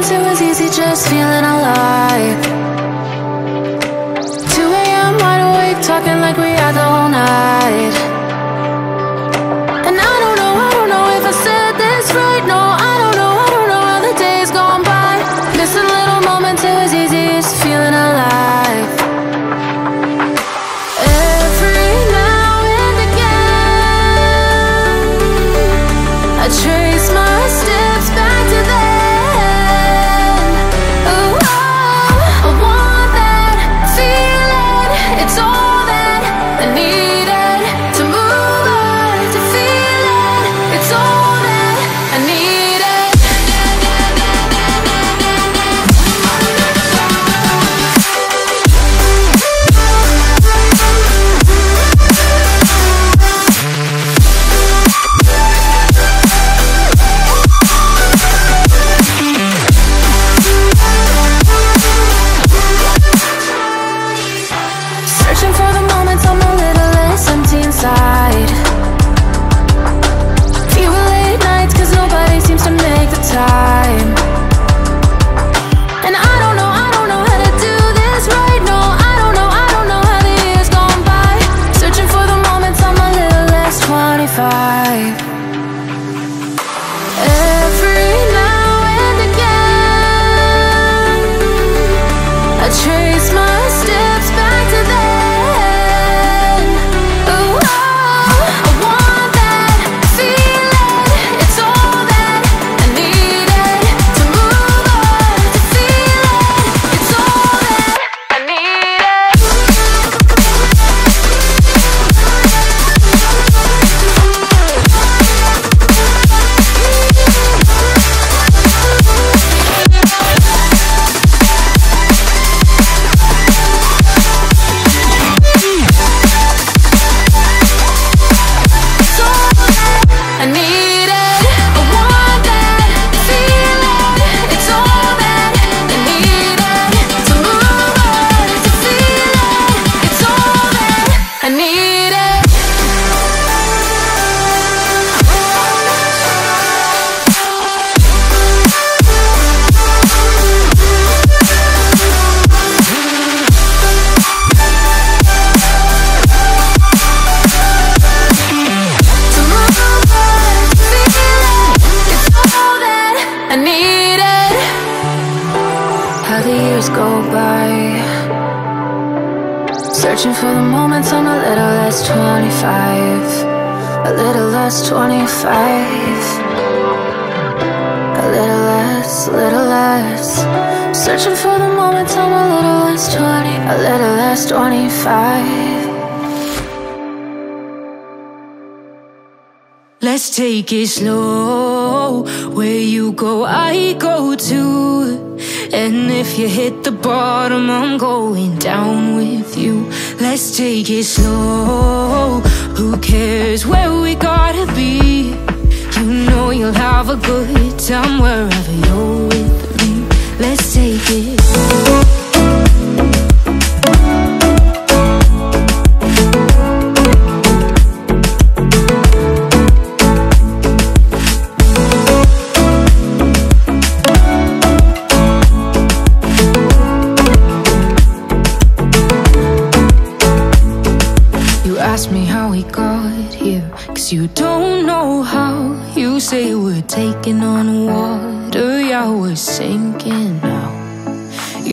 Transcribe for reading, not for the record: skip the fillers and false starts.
moments it was easy just feeling alive. 2 a.m. wide awake, talking like we had the whole night. And I don't know if I said this right. No, I don't know how the days gone by. Missing little moments, it was easy just feeling alive. Every now and again I trace my steps back to then. Ooh, oh, I want that feeling. It's all that I needed to move on, to feel it. It's all that I needed. Searching for the moments I'm a little less empty inside. Fewer late nights cause nobody seems to make the time. And I don't know how to do this right. No, I don't know how the years gone by. Searching for the moments I'm a little less 25. Every now and again I trace my steps back to then. Ooh, oh, I want that feeling. It's all that I needed to move on, to feel it. It's all that I needed. It's all that I needed. I want that feeling. It's all that I needed to move on, to feel it. It's all that I needed. To move on, to feel it. It's all that I needed. How the years go by, searching for the moments I'm a little less 25. A little less 25. A little less. Searching for the moments I'm a little less 20. A little less 25. Let's take it slow. Where you go, I go too. And if you hit the bottom, I'm going down with you. Let's take it slow. Who cares where we gotta be? You know you'll have a good time wherever you're with me. Let's take it. Ask me how we got here, cause you don't know how. You say we're taking on water, yeah, we're sinking